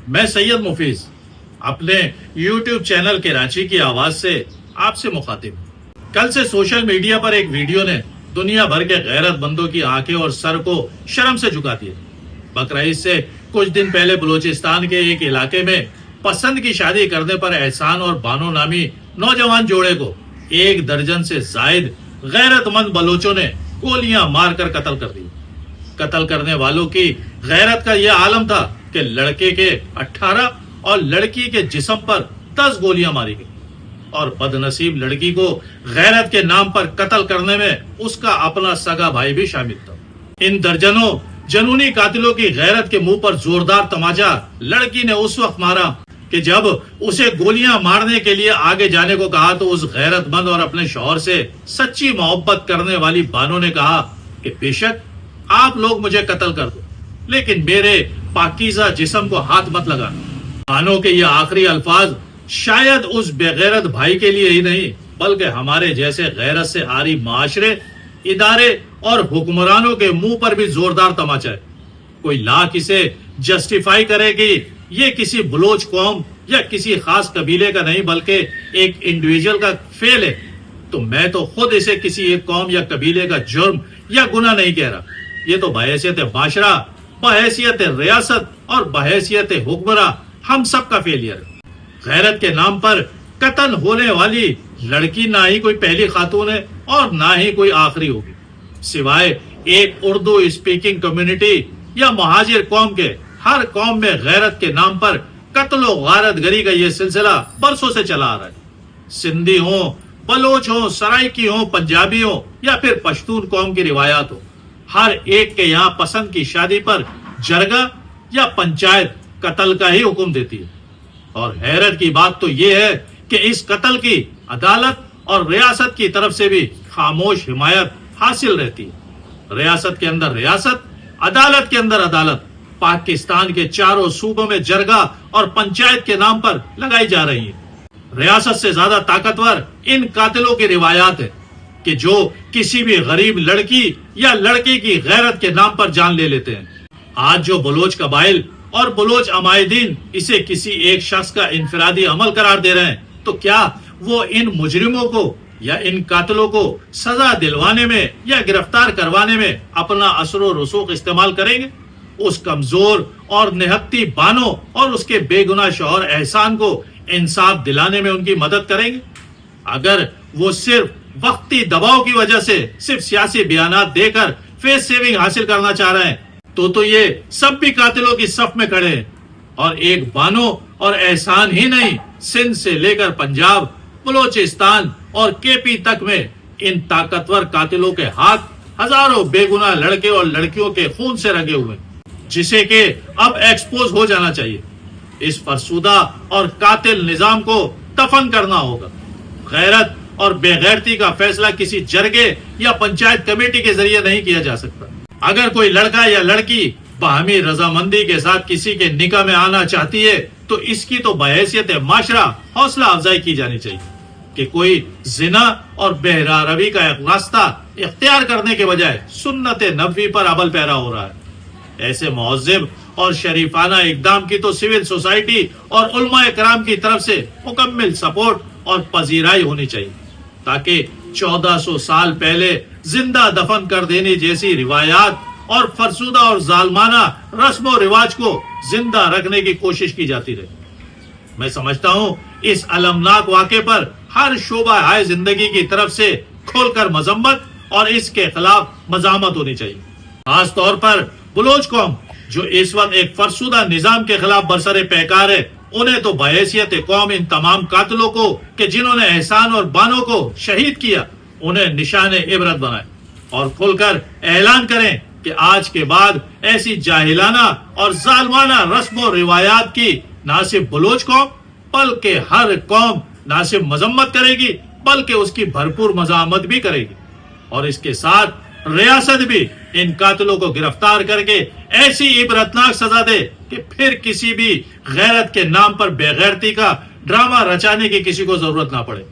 میں سید مفیز اپنے YouTube channel Karachi کی آواز سے آپ سے مخاطب ہوں۔ کل سے سوشل میڈیا پر ایک ویڈیو نے دنیا بھر کے غیرت مندوں کی آنکھیں اور سر کو شرم سے جھکا دیا۔ بقرعید سے کچھ دن پہلے بلوچستان کے ایک علاقے میں پسند کی شادی کرنے پر احسان اور بانو نامی نوجوان جوڑے کو 1 درجن سے زائد غیرت مند بلوچوں نے گولیاں مار کر قتل کر دی۔ قتل کرنے والوں کی غیرت کا یہ عالم تھا کہ لڑکے کے 18 اور لڑکی کے جسم پر 10 گولیاں ماری گئی، اور بد نصیب لڑکی کو غیرت کے نام پر قتل کرنے میں اس کا اپنا سگا بھائی بھی شامل تھا۔ ان درجنوں جنونی قاتلوں کی غیرت کے منہ پر زوردار تماچا لڑکی نے اس وقت مارا کہ جب اسے گولیاں مارنے کے لیے آگے جانے کو کہا تو اس غیرت مند اور اپنے شوہر سے سچی محبت کرنے والی بانو نے کہا کہ بے شک آپ لوگ مجھے قتل کر دو، لیکن میرے پاکیزہ جسم کو ہاتھ مت لگانا۔ بانو کے یہ آخری الفاظ شاید اس بے غیرت بھائی کے لیے ہی نہیں بلکہ ہمارے جیسے غیرت سے عاری معاشرے، ادارے اور حکمرانوں کے منہ پر بھی زوردار تماچا ہے۔ کوئی لاکھ اسے جسٹیفائی کرے کہ یہ کسی بلوچ قوم یا کسی خاص قبیلے کا نہیں بلکہ ایک انڈیویجول کا فعل ہے، تو میں تو خود اسے کسی ایک قوم یا قبیلے کا جرم یا گناہ نہیں کہہ رہا۔ یہ تو بحیثیت معاشرہ، بحیثیت ریاست اور بحیثیت حکمراں ہم سب کا فیلئر ہے۔ غیرت کے نام پر قتل ہونے والی لڑکی نہ ہی کوئی پہلی خاتون ہے اور نہ ہی کوئی آخری ہوگی، سوائے ایک اردو اسپیکنگ کمیونٹی یا مہاجر قوم کے۔ ہر قوم میں غیرت کے نام پر قتل و غارت گری کا یہ سلسلہ برسوں سے چلا آ رہا ہے۔ سندھی ہوں، بلوچ ہوں، سرائکی ہوں، پنجابی ہوں یا پھر پشتون قوم کی روایات ہوں، ہر ایک کے یہاں پسند کی شادی پر جرگہ یا پنچایت قتل کا ہی حکم دیتی ہے۔ اور حیرت کی بات تو یہ ہے کہ اس قتل کی عدالت اور ریاست کی طرف سے بھی خاموش حمایت حاصل رہتی ہے۔ ریاست کے اندر ریاست، عدالت کے اندر عدالت پاکستان کے چاروں صوبوں میں جرگہ اور پنچایت کے نام پر لگائی جا رہی ہے۔ ریاست سے زیادہ طاقتور ان قاتلوں کی روایات ہے کہ جو کسی بھی غریب لڑکی یا لڑکے کی غیرت کے نام پر جان لے لیتے ہیں۔ آج جو بلوچ قبائل اور بلوچ عمائدین اسے کسی ایک شخص کا انفرادی عمل قرار دے رہے ہیں، تو کیا وہ ان مجرموں کو یا ان قاتلوں کو سزا دلوانے میں یا گرفتار کروانے میں اپنا اثر و رسوخ استعمال کریں گے؟ اس کمزور اور نہتی بانو اور اس کے بے گناہ شوہر احسان کو انصاف دلانے میں ان کی مدد کریں گے؟ اگر وہ صرف وقتی دباؤ کی وجہ سے صرف سیاسی بیانات دے کر فیس سیونگ حاصل کرنا چاہ رہے ہیں تو یہ سب بھی قاتلوں کی صف میں کھڑے ہیں۔ اور ایک بانو اور احسان ہی نہیں، سندھ سے لے کر پنجاب، بلوچستان اور کے پی تک میں ان طاقتور قاتلوں کے ہاتھ ہزاروں بے گناہ لڑکے اور لڑکیوں کے خون سے رنگے ہوئے، جسے کہ اب ایکسپوز ہو جانا چاہیے۔ اس فرسودہ اور قاتل نظام کو دفن کرنا ہوگا۔ غیرت اور بے غیرتی کا فیصلہ کسی جرگے یا پنچایت کمیٹی کے ذریعے نہیں کیا جا سکتا۔ اگر کوئی لڑکا یا لڑکی باہمی رضامندی کے ساتھ کسی کے نکاح میں آنا چاہتی ہے تو اس کی تو بحیثیت معاشرہ حوصلہ افزائی کی جانی چاہیے کہ کوئی زنا اور بہرا روی کا ایک راستہ اختیار کرنے کے بجائے سنت نبوی پر عمل پیرا ہو رہا ہے۔ ایسے مہذب اور شریفانہ اقدام کی تو سول سوسائٹی اور علماء کرام کی طرف سے مکمل سپورٹ اور پذیرائی ہونی چاہیے، تاکہ 1400 سال پہلے زندہ دفن کر دینے جیسی روایات اور فرسودہ اور ظالمانہ رسم و رواج کو زندہ رکھنے کی کوشش کی جاتی رہے۔ میں سمجھتا ہوں اس المناک واقعے پر ہر شعبہ ہائے زندگی کی طرف سے کھول کر مذمت اور اس کے خلاف مزاحمت ہونی چاہیے۔ خاص طور پر بلوچ قوم جو اس وقت ایک فرسودہ نظام کے خلاف برسر پیکار ہے، انہیں تو بحیثیت قوم ان تمام قاتلوں کو کہ جنہوں نے احسان اور بانو کو شہید کیا، انہیں نشان عبرت بنائے اور کھل کر اعلان کریں کہ آج کے بعد ایسی جاہلانہ اور ظالمانہ رسم و روایات کی نہ صرف بلوچ قوم بلکہ ہر قوم نہ صرف مذمت کرے گی بلکہ اس کی بھرپور مزاحمت بھی کرے گی، اور اس کے ساتھ ریاست بھی ان قاتلوں کو گرفتار کر کے ایسی عبرتناک سزا دے کہ پھر کسی بھی غیرت کے نام پر بے غیرتی کا ڈرامہ رچانے کی کسی کو ضرورت نہ پڑے۔